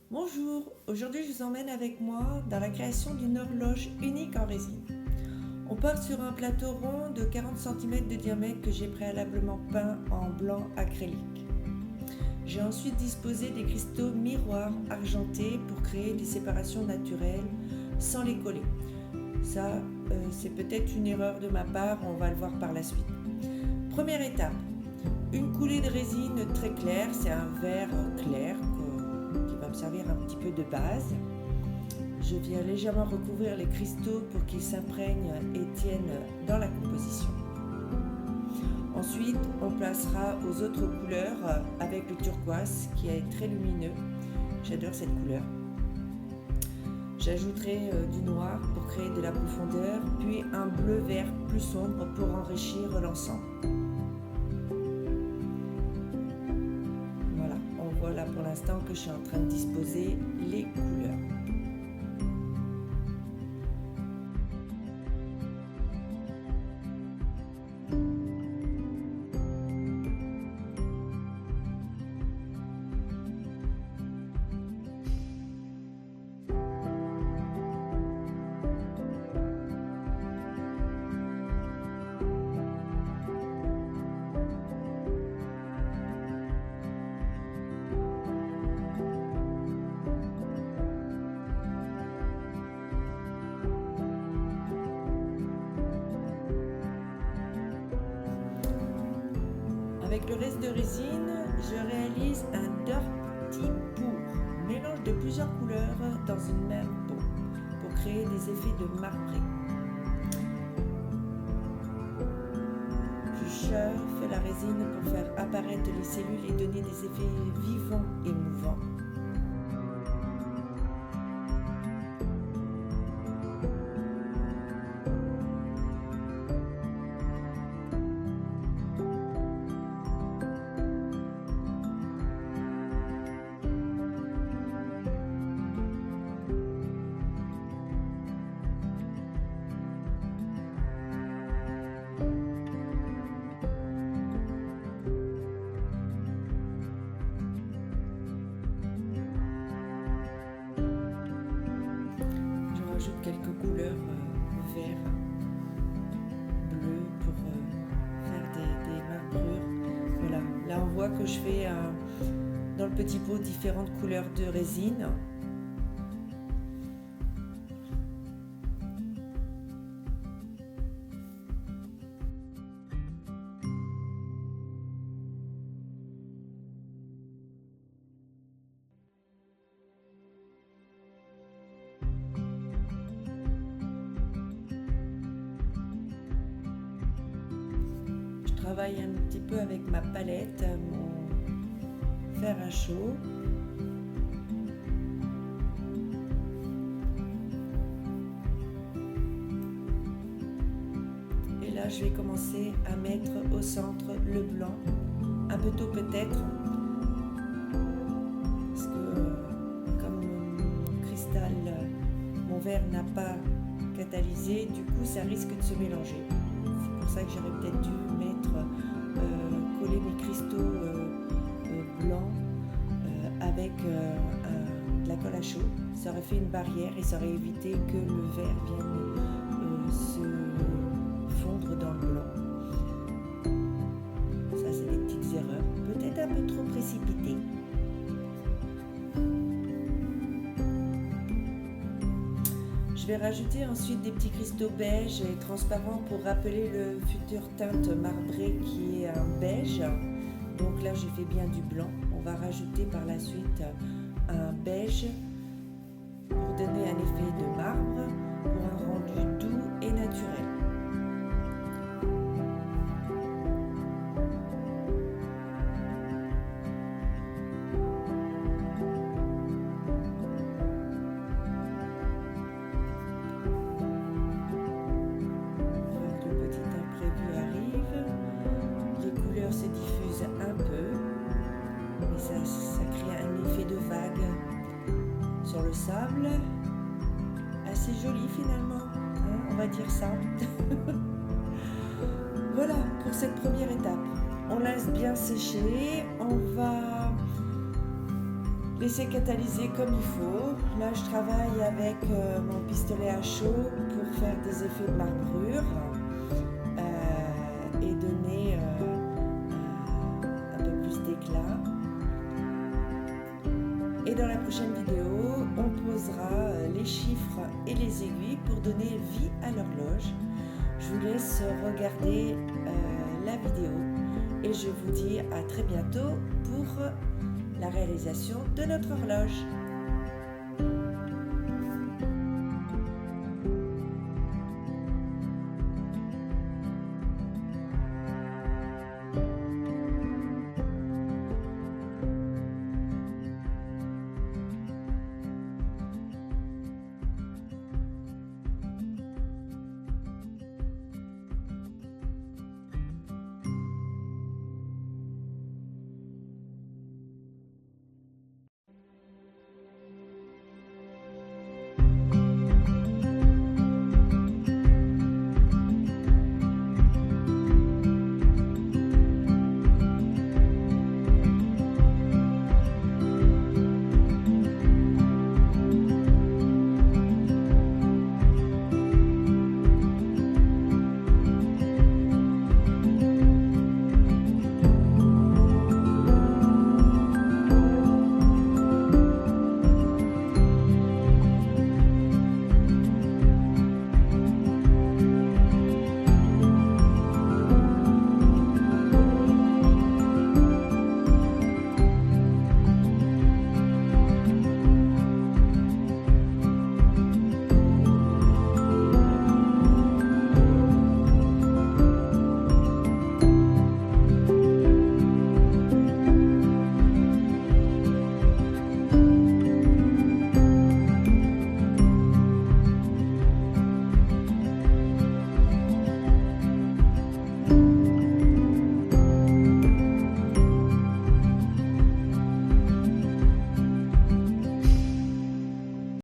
Bonjour, aujourd'hui je vous emmène avec moi dans la création d'une horloge unique en résine. On part sur un plateau rond de 40 cm de diamètre que j'ai préalablement peint en blanc acrylique. J'ai ensuite disposé des cristaux miroirs argentés pour créer des séparations naturelles sans les coller. Ça, c'est peut-être une erreur de ma part, on va le voir par la suite. Première étape, une coulée de résine très claire, c'est un vert clair qui va me servir un petit peu de base. Je viens légèrement recouvrir les cristaux pour qu'ils s'imprègnent et tiennent dans la composition. Ensuite, on passera aux autres couleurs avec le turquoise qui est très lumineux. J'adore cette couleur. J'ajouterai du noir pour créer de la profondeur, puis un bleu-vert plus sombre pour enrichir l'ensemble. Voilà, on voit là pour l'instant que je suis en train de disposer les couleurs. Avec le reste de résine, je réalise un dirty pour, mélange de plusieurs couleurs dans une même peau pour créer des effets de marbré. Je chauffe la résine pour faire apparaître les cellules et donner des effets vivants et mouvants. J'ajoute quelques couleurs vert, bleu pour faire des marbrures. Voilà, là on voit que je fais dans le petit pot différentes couleurs de résine. Je travaille un petit peu avec ma palette, mon fer à chaud. Et là, je vais commencer à mettre au centre le blanc, un peu tôt peut-être, parce que comme mon cristal, mon verre n'a pas catalysé, du coup ça risque de se mélanger. C'est pour ça que j'aurais peut-être dû coller mes cristaux blancs avec de la colle à chaud. Ça aurait fait une barrière et ça aurait évité que le verre vienne se fondre dans le blanc. Ça, c'est des petites erreurs, peut-être un peu trop précipitées. Je vais rajouter ensuite des petits cristaux beige et transparents pour rappeler le futur teinte marbrée qui est un beige. Donc là, j'ai fait bien du blanc. On va rajouter par la suite un beige pour donner un effet de marbre, pour un rendu doux et naturel. Se diffuse un peu, mais ça crée un effet de vague sur le sable, assez joli finalement, hein, on va dire ça. Voilà pour cette première étape. On laisse bien sécher, on va laisser catalyser comme il faut. Là, je travaille avec mon pistolet à chaud pour faire des effets de marbrure et donner un peu plus d'éclat. Et dans la prochaine vidéo, on posera les chiffres et les aiguilles pour donner vie à l'horloge. Je vous laisse regarder la vidéo et je vous dis à très bientôt pour la réalisation de notre horloge.